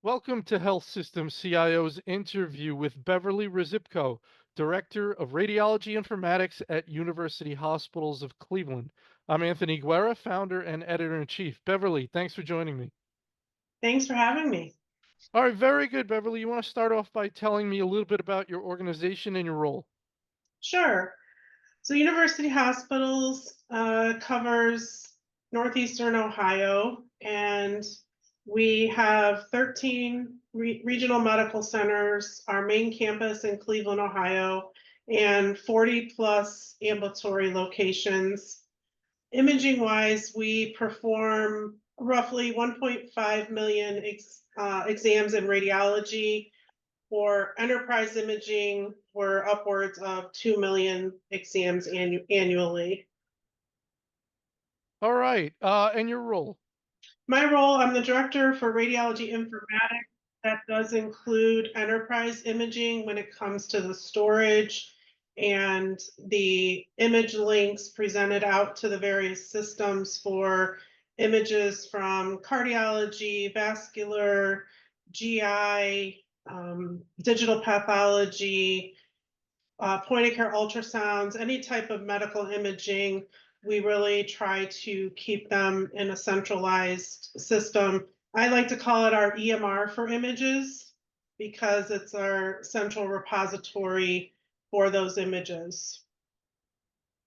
Welcome to Health Systems CIO's interview with Beverly Rosipko, Director of Radiology Informatics at University Hospitals of Cleveland. I'm Anthony Guerra, founder and editor-in-chief. Beverly, thanks for joining me. Thanks for having me. All right, very good, Beverly. You want to start off by telling me a little bit about your organization and your role? Sure. So, University Hospitals covers Northeastern Ohio, and we have 13 regional medical centers, our main campus in Cleveland, Ohio, and 40 plus ambulatory locations. Imaging wise, we perform roughly 1.5 million exams in radiology. For enterprise imaging, we're upwards of 2 million exams annually. All right, and your role? My role, I'm the director for Radiology Informatics. That does include enterprise imaging when it comes to the storage and the image links presented out to the various systems for images from cardiology, vascular, GI, digital pathology, point of care ultrasounds, any type of medical imaging. We really try to keep them in a centralized system. I like to call it our EMR for images because it's our central repository for those images.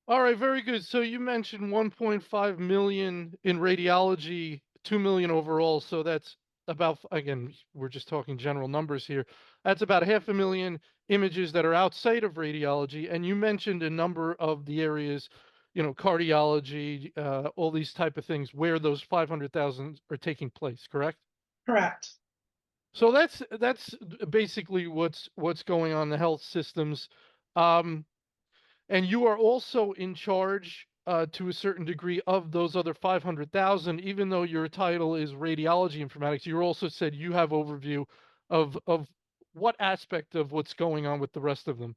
All right, very good. So you mentioned 1.5 million in radiology, 2 million overall. So that's about, again, we're just talking general numbers here. That's about 500,000 images that are outside of radiology. And you mentioned a number of the areas, cardiology, all these type of things where those 500,000 are taking place, correct? Correct. So that's basically what's going on in the health systems. Um, and you are also in charge, to a certain degree, of those other 500,000, even though your title is radiology informatics. You also said you have overview of what aspect of what's going on with the rest of them.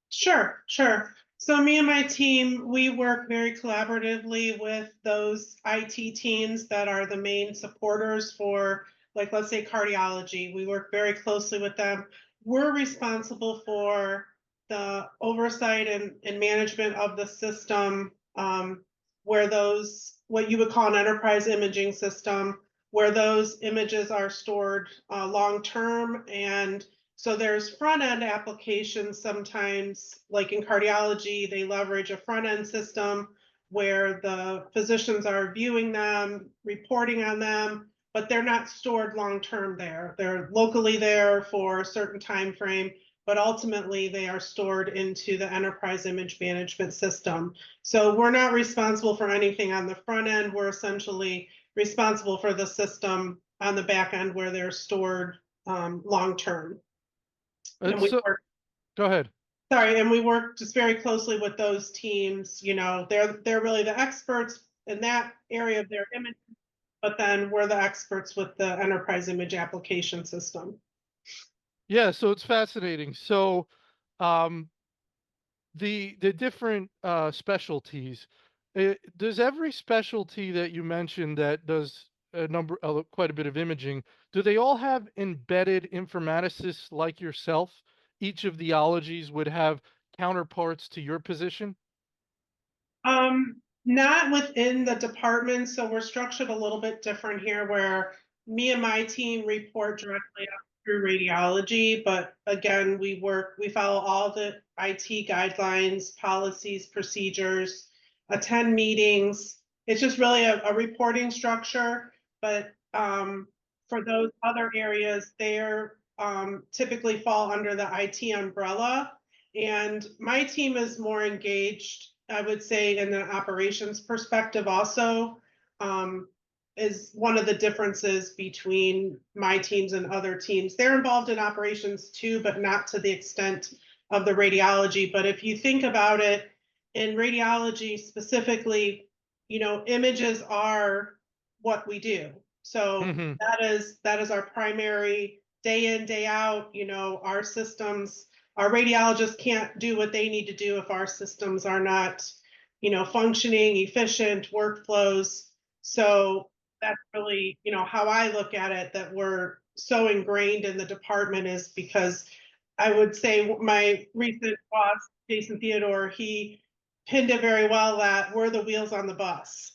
Sure, sure. So me and my team, we work very collaboratively with those IT teams that are the main supporters for, like, let's say cardiology. We work very closely with them. We're responsible for the oversight and management of the system, where those, what you would call an enterprise imaging system, where those images are stored long term. And so there's front end applications sometimes, like in cardiology, they leverage a front end system where the physicians are viewing them, reporting on them, but they're not stored long term there. They're locally there for a certain time frame, but ultimately they are stored into the enterprise image management system. So we're not responsible for anything on the front end. We're essentially responsible for the system on the back end where they're stored long term. And It's we so, work, go ahead. sorry, and we work just very closely with those teams. You know, they're really the experts in that area of their image, but then we're the experts with the enterprise image application system. Yeah, so it's fascinating. So, um, the different specialties. Does every specialty that you mentioned that does quite a bit of imaging, do they all have embedded informaticists like yourself? Each of the ologies would have counterparts to your position? Not within the department, so we're structured a little bit different here, where me and my team report directly up through radiology, but again, we follow all the IT guidelines, policies, procedures, attend meetings. It's just really a reporting structure, but for those other areas, they're typically fall under the IT umbrella. And my team is more engaged, I would say, in an operations perspective also, is one of the differences between my teams and other teams. They're involved in operations too, but not to the extent of the radiology. But if you think about it, in radiology specifically, you know, images are what we do. So Hmm. that is our primary day in, day out. You know, our radiologists can't do what they need to do if our systems are not, you know, functioning, efficient workflows. So that's really, you know, how I look at it, that we're so ingrained in the department is because I would say my recent boss, Jason Theodore, he pinned it very well that we're the wheels on the bus.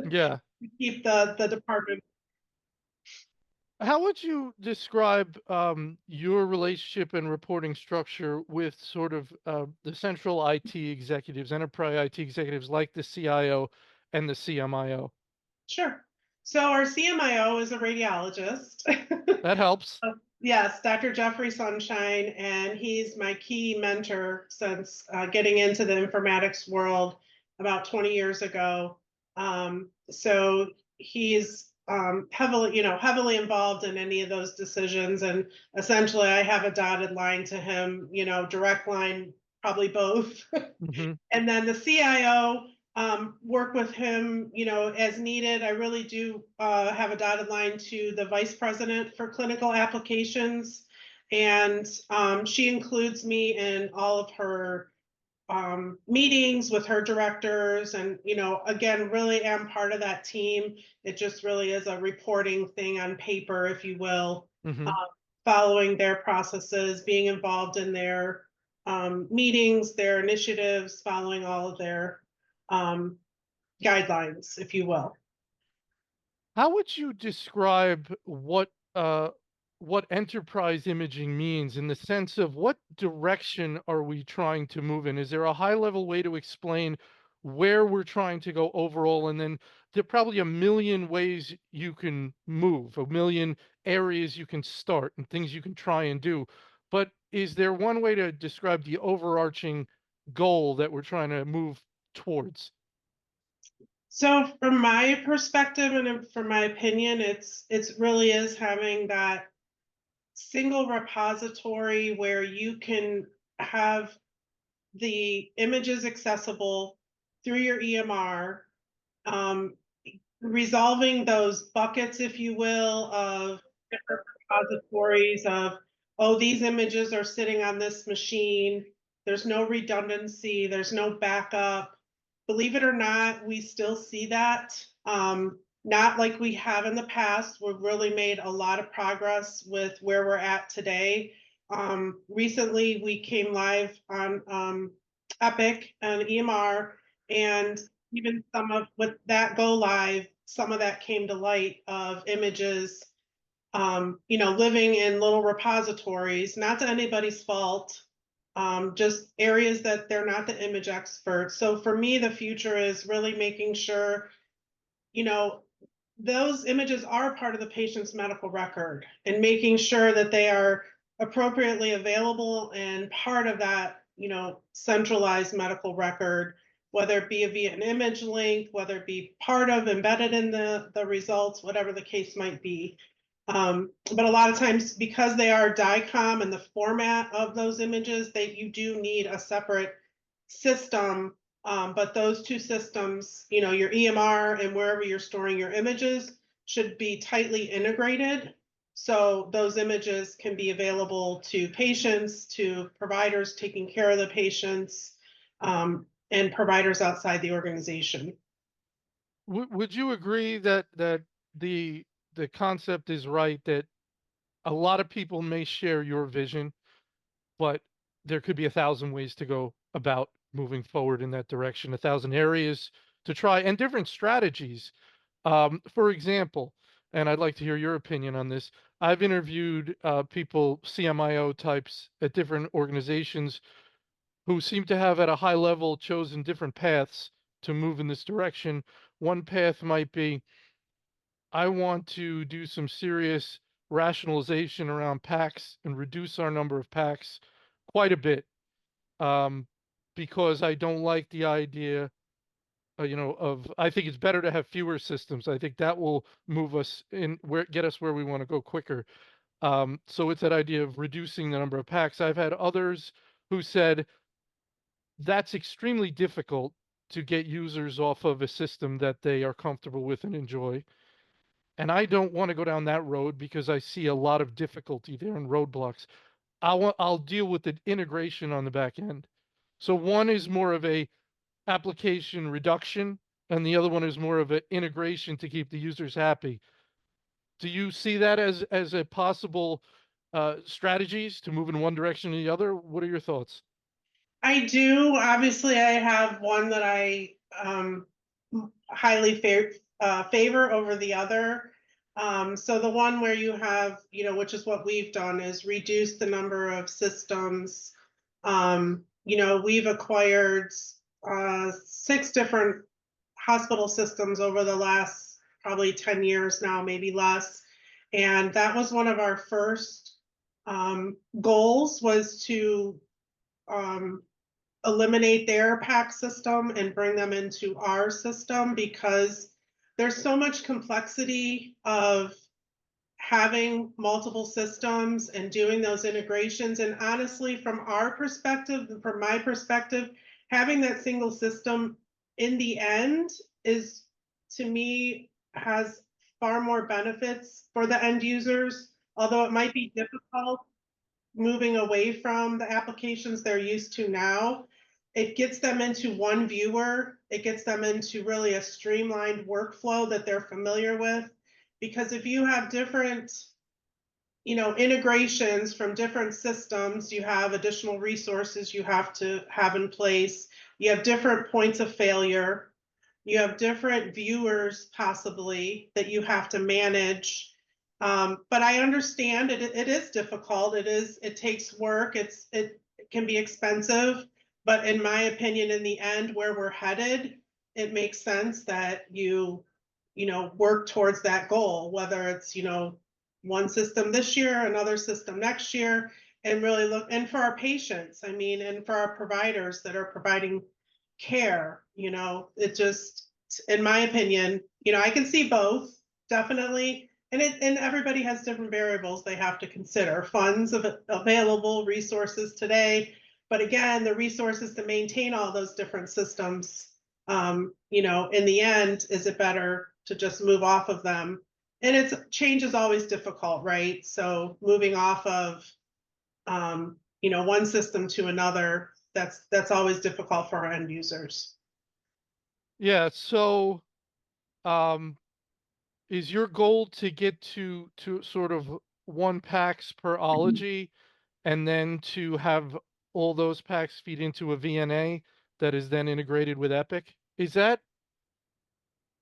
Yeah. Keep the department. How would you describe your relationship and reporting structure with sort of the central IT executives, enterprise IT executives like the CIO and the CMIO? Sure. So our CMIO is a radiologist. That helps. Yes, Dr. Jeffrey Sunshine, and he's my key mentor since getting into the informatics world about 20 years ago. So he's heavily involved in any of those decisions, and essentially, I have a dotted line to him, direct line, probably both. Hmm. And then the CIO, work with him, as needed. I really do have a dotted line to the vice president for clinical applications. And she includes me in all of her meetings with her directors. And, again, really am part of that team. It just really is a reporting thing on paper, if you will, uh, Hmm. following their processes, being involved in their meetings, their initiatives, following all of their um, guidelines, if you will. How would you describe what enterprise imaging means in the sense of what direction are we trying to move in? Is there a high level way to explain where we're trying to go overall? And then there are probably a million ways you can move, a million areas you can start and things you can try and do. But is there one way to describe the overarching goal that we're trying to move towards? So, from my perspective and from my opinion, it's really is having that single repository where you can have the images accessible through your EMR, um, resolving those buckets, if you will, of different repositories of, oh, these images are sitting on this machine. There's no redundancy, there's no backup. Believe it or not, we still see that. Not like we have in the past. We've really made a lot of progress with where we're at today. Recently, we came live on Epic and EMR, and even some of with that go live, some of that came to light of images, living in little repositories, not to anybody's fault, just areas that they're not the image experts. So for me, the future is really making sure, you know, those images are part of the patient's medical record and making sure that they are appropriately available and part of that, centralized medical record, whether it be via an image link, whether it be part of embedded in the results, whatever the case might be. But a lot of times, because they are DICOM and the format of those images, you do need a separate system. But those two systems, your EMR and wherever you're storing your images, should be tightly integrated. So those images can be available to patients, to providers taking care of the patients, and providers outside the organization. Would you agree that the the concept is right that a lot of people may share your vision, but there could be a thousand ways to go about moving forward in that direction, a thousand areas to try and different strategies. For example, and I'd like to hear your opinion on this. I've interviewed people, CMIO types at different organizations who seem to have at a high level chosen different paths to move in this direction. One path might be I want to do some serious rationalization around packs and reduce our number of packs quite a bit, um, because I don't like the idea, I think it's better to have fewer systems. I think that will move us get us where we want to go quicker. So it's that idea of reducing the number of packs. I've had others who said that's extremely difficult to get users off of a system that they are comfortable with and enjoy. And I don't want to go down that road because I see a lot of difficulty there and roadblocks. I'll deal with the integration on the back end. So one is more of a application reduction, and the other one is more of an integration to keep the users happy. Do you see that as a possible strategies to move in one direction or the other? What are your thoughts? I do. Obviously, I have one that I highly favor over the other. So the one where you have, which is what we've done, is reduce the number of systems. We've acquired 6 different hospital systems over the last probably 10 years now, maybe less. And that was one of our first goals, was to um, eliminate their PAC system and bring them into our system, because there's so much complexity of having multiple systems and doing those integrations. And honestly, from our perspective, from my perspective, having that single system in the end is, to me, has far more benefits for the end users, although it might be difficult moving away from the applications they're used to now. It gets them into one viewer. It gets them into really a streamlined workflow that they're familiar with. Because if you have different, integrations from different systems, you have additional resources you have to have in place. You have different points of failure. You have different viewers possibly that you have to manage. But I understand it is difficult. It takes work. It can be expensive. But in my opinion, in the end, where we're headed, it makes sense that work towards that goal, whether it's, one system this year, another system next year, and really look, and for our patients, I mean, and for our providers that are providing care, it just, in my opinion, I can see both, definitely. And everybody has different variables they have to consider. Funds available, resources today, but again, the resources to maintain all those different systems. In the end, is it better to just move off of them? And change is always difficult, right? So moving off of one system to another, that's always difficult for our end users. Yeah. So, um, is your goal to get to sort of one PACS per ology, and then to have all those packs feed into a VNA that is then integrated with Epic? Is that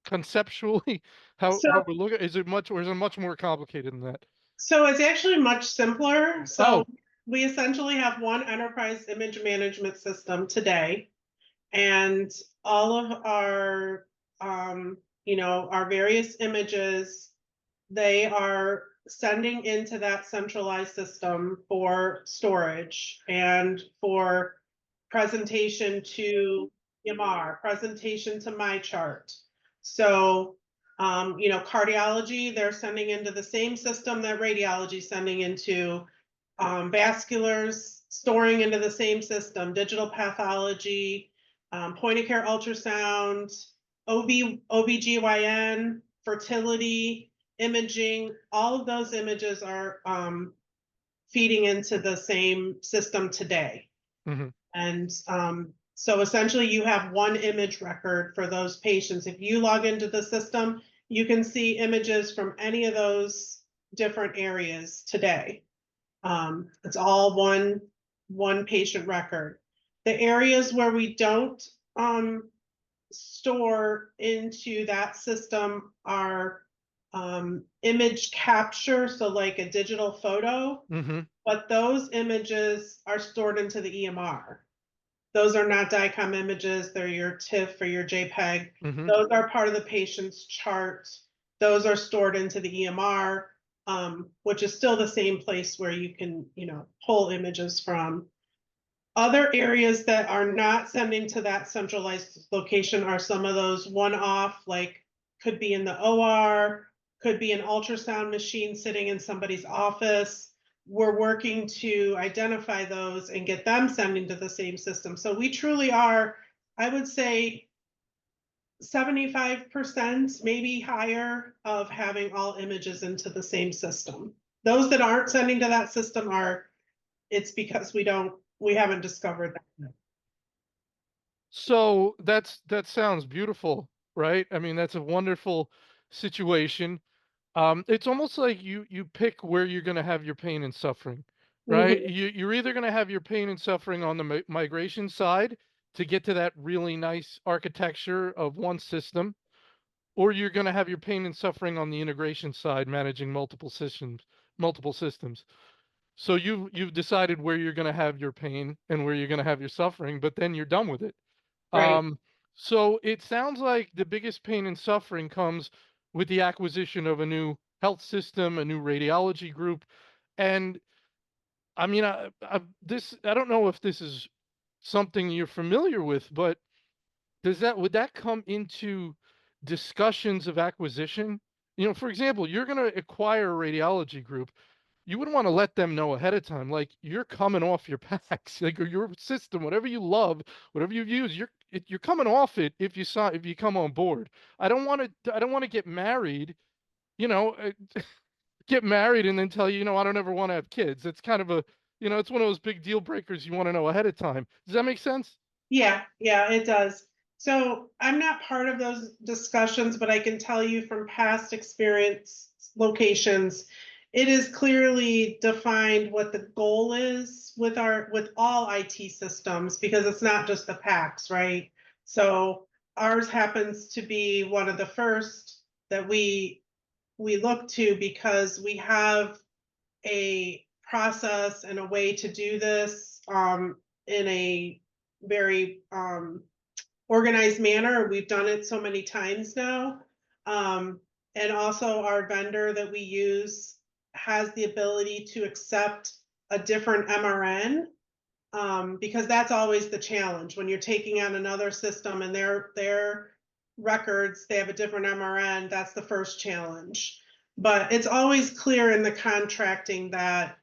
conceptually So how we're looking? Is it much, or is it much more complicated than that? So it's actually much simpler. So Oh, we essentially have one enterprise image management system today, and all of our various images, they are sending into that centralized system for storage and for presentation to EMR, presentation to my chart. So, cardiology, they're sending into the same system that radiology is sending into, vasculars, storing into the same system, digital pathology, point of care ultrasound, OBGYN, fertility, imaging, all of those images are feeding into the same system today. mhm. And so essentially you have one image record for those patients. If you log into the system, you can see images from any of those different areas today. It's all one patient record. The areas where we don't store into that system are image capture, so like a digital photo, Mhm. but those images are stored into the EMR. Those are not DICOM images, they're your TIFF or your JPEG. Mhm. Those are part of the patient's chart. Those are stored into the EMR, which is still the same place where you can, pull images from. Other areas that are not sending to that centralized location are some of those one-off, like could be in the OR, could be an ultrasound machine sitting in somebody's office. We're working to identify those and get them sending to the same system. So we truly are, I would say, 75%, maybe higher, of having all images into the same system. Those that aren't sending to that system it's because we haven't discovered that. So that sounds beautiful, right? I mean, that's a wonderful situation. It's almost like you pick where you're gonna have your pain and suffering, right? Mhm. You're either gonna have your pain and suffering on the migration side to get to that really nice architecture of one system, or you're gonna have your pain and suffering on the integration side, managing multiple systems. So you've decided where you're gonna have your pain and where you're gonna have your suffering, but then you're done with it. Right, Um, so it sounds like the biggest pain and suffering comes with the acquisition of a new health system, a new radiology group. And I mean, I don't know if this is something you're familiar with, but would that come into discussions of acquisition? For example, you're going to acquire a radiology group. You wouldn't want to let them know ahead of time, like you're coming off your packs, like or your system, whatever you love, whatever you use, you're coming off it if you come on board. I don't want to get married, you know, uh, get married and then tell you, I don't ever want to have kids. It's kind of it's one of those big deal breakers you want to know ahead of time. Does that make sense? yeah, yeah, it does. So I'm not part of those discussions, but I can tell you from past experience locations, it is clearly defined what the goal is with all IT systems, because it's not just the PACS, right? So ours happens to be one of the first that we look to, because we have a process and a way to do this in a very organized manner. We've done it so many times now. Um, and also, our vendor that we use has the ability to accept a different MRN, because that's always the challenge when you're taking on another system and their records, they have a different MRN. That's the first challenge. But it's always clear in the contracting that,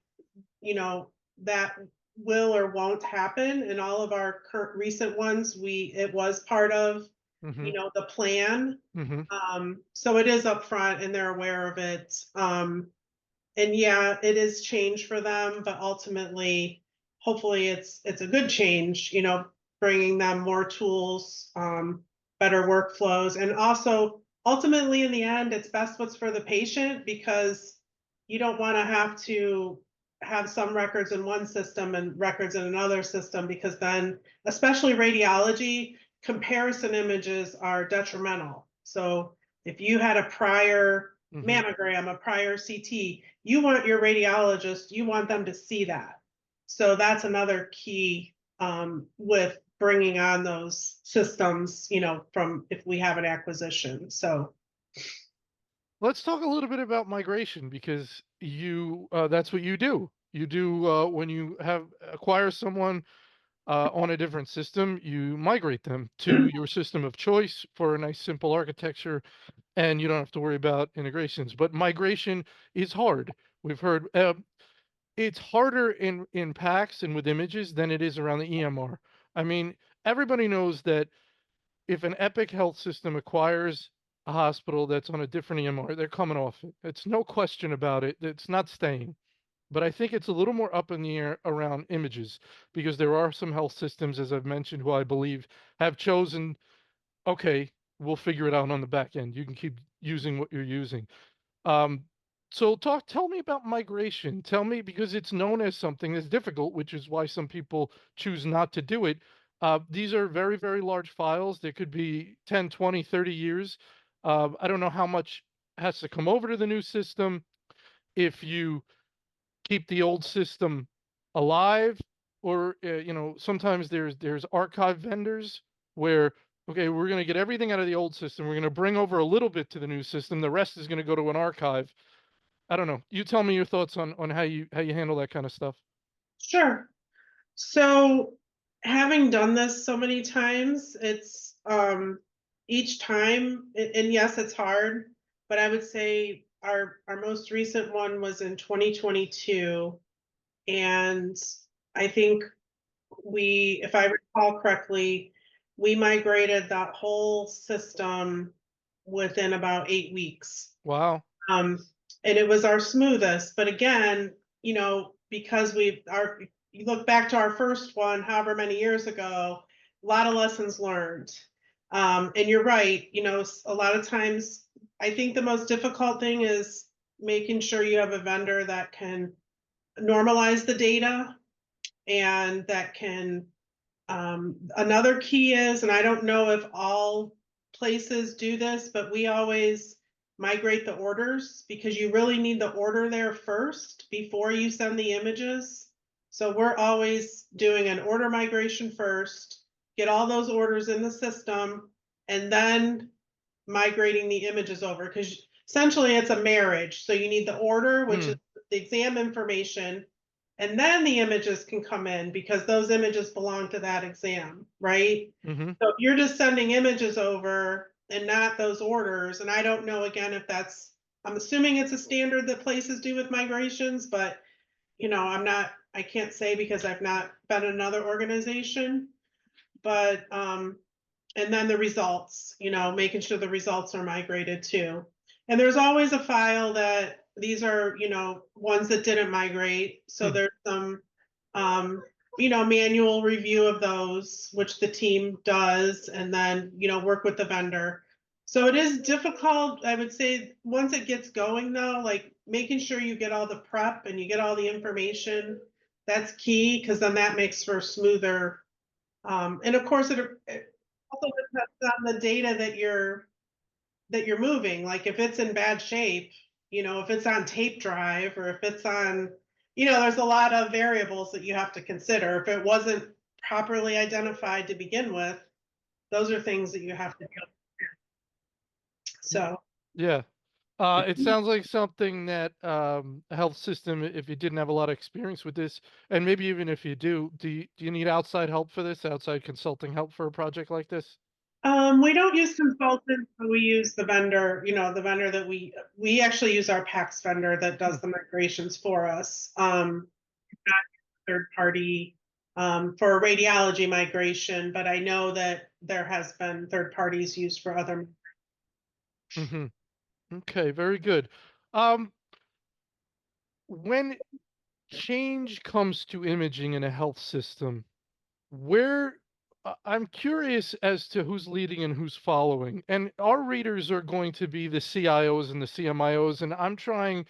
that will or won't happen. In all of our current recent ones, it was part of, Mm-hmm. the plan. Mm-hmm. So it is upfront and they're aware of it. And yeah, it is change for them, but ultimately, hopefully it's a good change, bringing them more tools, better workflows, and also ultimately in the end, it's best what's for the patient, because you don't want to have some records in one system and records in another system, because then, especially radiology, comparison images are detrimental. So if you had a prior Mm-hmm. mammogram, a prior CT, you want your radiologist, you want them to see that. So that's another key with bringing on those systems, from if we have an acquisition. So Let's talk a little bit about migration because that's what you do. You do when you have acquire someone on a different system, you migrate them to your system of choice for a nice simple architecture, and you don't have to worry about integrations. But migration is hard. We've heard it's harder in packs and with images than it is around the EMR. I mean, everybody knows that if an Epic health system acquires a hospital that's on a different EMR, they're coming off it. It's no question about it. It's not staying. But I think it's a little more up in the air around images because there are some health systems, as I've mentioned, who I believe have chosen, okay, we'll figure it out on the back end. You can keep using what you're using. Um, so tell me about migration. Tell me because it's known as something that's difficult, which is why some people choose not to do it. These are very, very large files. There could be 10, 20, 30 years. I don't know how much has to come over to the new system. If you keep the old system alive, or sometimes there's archive vendors where okay, we're going to get everything out of the old system. We're going to bring over a little bit to the new system. The rest is going to go to an archive. I don't know. You tell me your thoughts on how you handle that kind of stuff. sure. So having done this so many times, it's each time, and yes, it's hard, but I would say our most recent one was in 2022, and I think if I recall correctly, we migrated that whole system within about 8 weeks. Wow. Um, and it was our smoothest. But again, because you look back to our first one, however many years ago, a lot of lessons learned. And you're right, a lot of times I think the most difficult thing is making sure you have a vendor that can normalize the data and that can another key is, and I don't know if all places do this, but we always migrate the orders because you really need the order there first before you send the images. So we're always doing an order migration first, get all those orders in the system, and then migrating the images over because essentially it's a marriage. So you need the order, which is Mm, the exam information, and then the images can come in because those images belong to that exam, right? mm-hmm. So if you're just sending images over and not those orders, and I don't know again if that's, I'm assuming it's a standard that places do with migrations, but I can't say because I've not been in another organization, but and then the results, making sure the results are migrated too. And there's always a file that these are, ones that didn't migrate. So Mm, there's some, um, manual review of those, which the team does, and then, work with the vendor. So it is difficult, I would say, once it gets going though, like making sure you get all the prep and you get all the information. That's key because then that makes for smoother. And of course, it also depends on the data that you're moving. Like if it's in bad shape, if it's on tape drive or if it's on, there's a lot of variables that you have to consider. If it wasn't properly identified to begin with, those are things that you have to deal with. y- So yeah. It sounds like something that a health system, if you didn't have a lot of experience with this, and maybe even if you do, do you need outside help for this, outside consulting help for a project like this? we don't use consultants, but we use the vendor, the vendor that we actually use our PACS vendor that Hmm, does the migrations for us. Not third party for a radiology migration, but I know that there has been third parties used for other. mm-hmm. Okay, very good. Um, when change comes to imaging in a health system, where I'm curious as to who's leading and who's following. And our readers are going to be the CIOs and the CMIOs, and I'm trying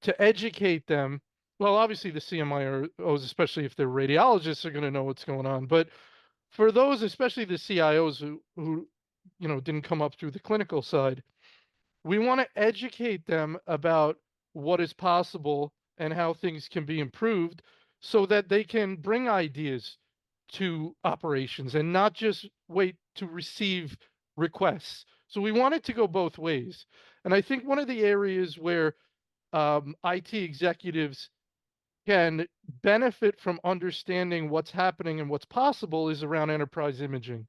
to educate them. Well, obviously the CMIOs, especially if they're radiologists, are going to know what's going on. But for those, especially the CIOs who didn't come up through the clinical side, we want to educate them about what is possible and how things can be improved so that they can bring ideas to operations and not just wait to receive requests. So we want it to go both ways. And I think one of the areas where IT executives can benefit from understanding what's happening and what's possible is around enterprise imaging.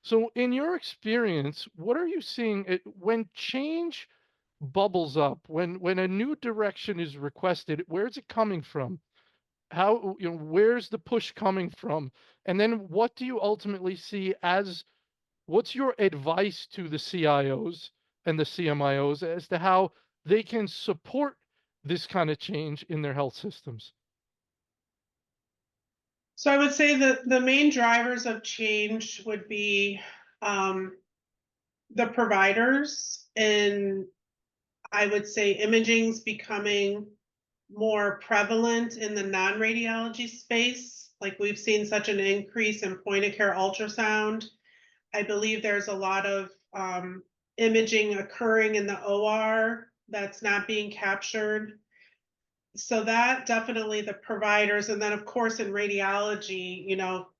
So, in your experience, what are you seeing when change bubbles up, when a new direction is requested? Where's it coming from? How, where's the push coming from? And then what do you ultimately see as what's your advice to the CIOs and the CMIOs as to how they can support this kind of change in their health systems? So I would say that the main drivers of change would be um, the providers, and I would say imaging's becoming more prevalent in the non-radiology space. Like we've seen such an increase in point of care ultrasound. I believe there's a lot of imaging occurring in the OR that's not being captured. So that definitely the providers, and then of course in radiology,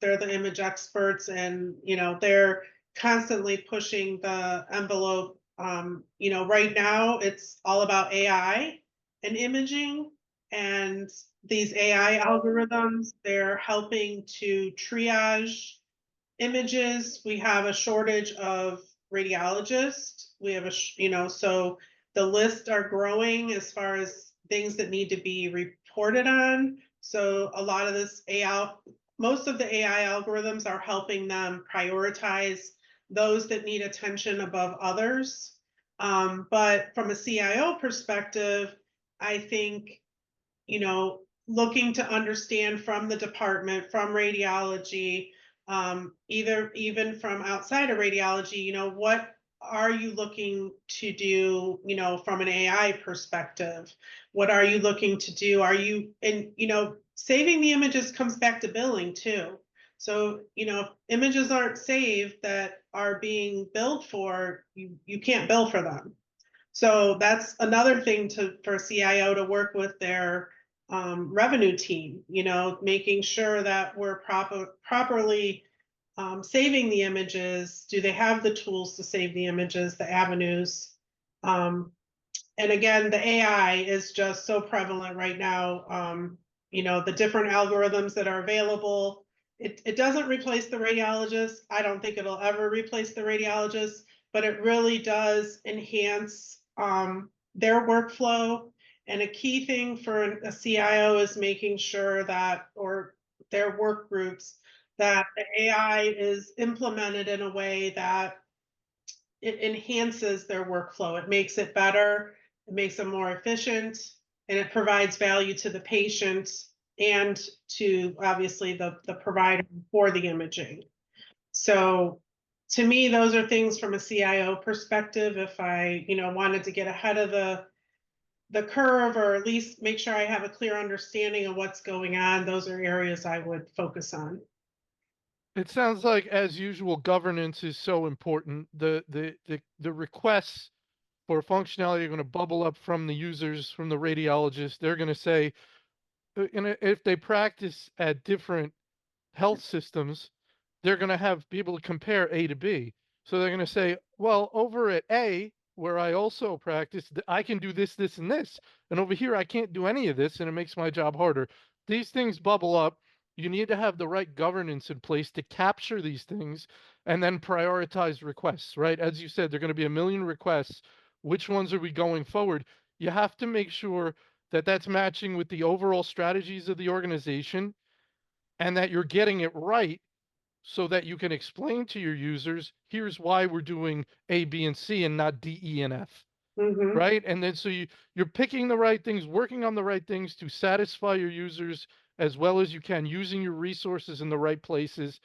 they're the image experts, and they're constantly pushing the envelope. Right now it's all about AI and imaging, and these AI algorithms, they're helping to triage images. We have a shortage of radiologists. We have so the lists are growing as far as things that need to be reported on. So a lot of this AI, most of the AI algorithms are helping them prioritize those that need attention above others. But from a CIO perspective, I think, looking to understand from the department, from radiology, either even from outside of radiology, are you looking to do, from an AI perspective? What are you looking to do? Are you, and, saving the images comes back to billing too. So, if images aren't saved that are being billed for, you can't bill for them. So that's another thing for CIO to work with their revenue team, making sure that we're properly saving the images. Do they have the tools to save the images, the avenues? Um, and again, the AI is just so prevalent right now. The different algorithms that are available. It doesn't replace the radiologist. I don't think it'll ever replace the radiologist, but it really does enhance their workflow. And a key thing for a CIO is making sure that, or their work groups, that the AI is implemented in a way that it enhances their workflow. It makes it better, it makes it more efficient, and it provides value to the patient and to obviously the provider for the imaging. So to me, those are things from a CIO perspective. If I, wanted to get ahead of the curve, or at least make sure I have a clear understanding of what's going on, those are areas I would focus on. It sounds like, as usual, governance is so important. The requests for functionality are going to bubble up from the users, from the radiologists. They're going to say, and if they practice at different health systems, they're going to have be able to compare A to B. So they're going to say, well, over at A, where I also practice, I can do this, this, and this. And over here, I can't do any of this, and it makes my job harder. These things bubble up. You need to have the right governance in place to capture these things and then prioritize requests, right? As you said, there are going to be a million requests. Which ones are we going forward? You have to make sure that that's matching with the overall strategies of the organization and that you're getting it right so that you can explain to your users, here's why we're doing A, B, and C and not D, E, and F. Mm-hmm. Right. And then so you're picking the right things, working on the right things to satisfy your users as well as you can, using your resources in the right places.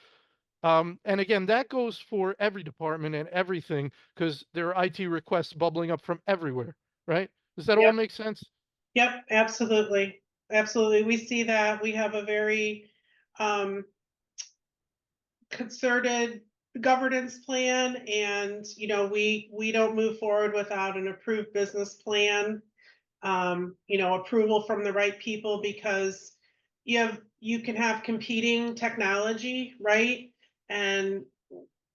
And again, that goes for every department and everything because there are IT requests bubbling up from everywhere. Right. Does that all Yep. make sense? Yep. Absolutely. Absolutely. We see that we have a very um, concerted governance plan, and we don't move forward without an approved business plan, approval from the right people, because you can have competing technology, right? And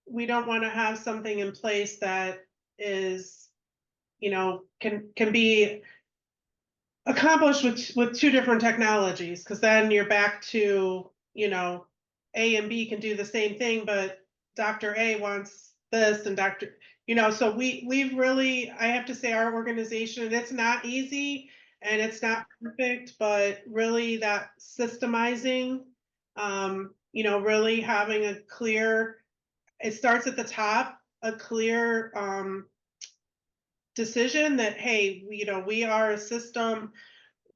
we don't want to have something in place that is, can be accomplished with two different technologies, because then you're back to, A and B can do the same thing, but Dr. A wants this and Dr. So we've really, I have to say, our organization, it's not easy and it's not perfect, but really that systemizing, really having a clear, it starts at the top, a clear decision that, hey, we are a system.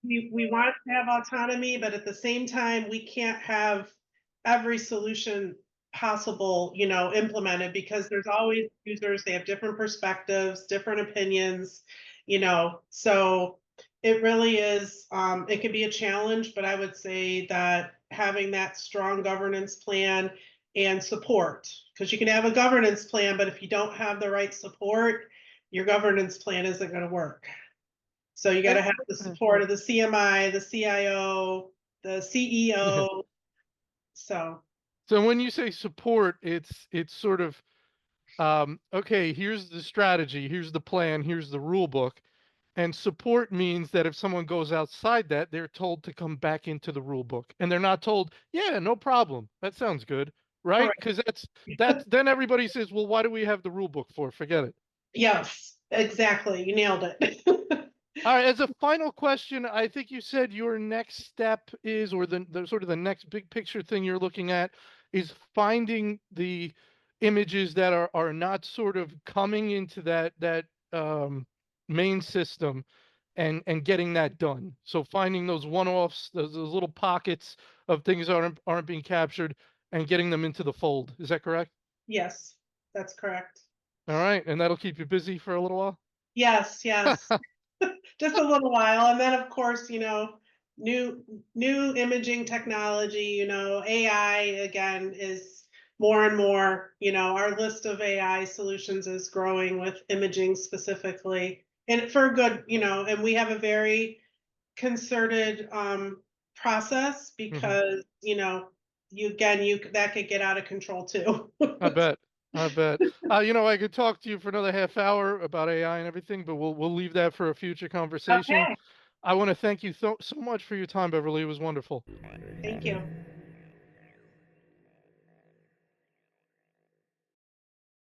We want to have autonomy, but at the same time, we can't have every solution possible, implemented, because there's always users, they have different perspectives, different opinions, so it really is, it can be a challenge, but I would say that having that strong governance plan and support, because you can have a governance plan, but if you don't have the right support, your governance plan isn't going to work. So you got to And, have the support of the CMI, the CIO, the yeah. CEO. So So when you say support, it's sort of okay, here's the strategy, here's the plan, here's the rule book. And support means that if someone goes outside that, they're told to come back into the rule book. And they're not told, yeah, no problem. That sounds good. Right? correct. Because that's then everybody says, well, why do we have the rule book for? Forget it. Yes, exactly. You nailed it. All right, as a final question, I think you said your next step is, or the sort of the next big picture thing you're looking at is finding the images that are not sort of coming into that main system and getting that done. So finding those one-offs, those little pockets of things aren't being captured and getting them into the fold. Is that correct? Yes, that's correct. All right, and that'll keep you busy for a little while? Yes, yes. Just a little while, and then, of course, new new imaging technology, AI again is more and more, our list of AI solutions is growing with imaging specifically, and for good, and we have a very concerted, process Mhm. because, you that could get out of control too. I bet. I bet. I could talk to you for another half hour about AI and everything, but we'll leave that for a future conversation. Okay, I wanna thank you so much for your time, Beverly. It was wonderful. thank you.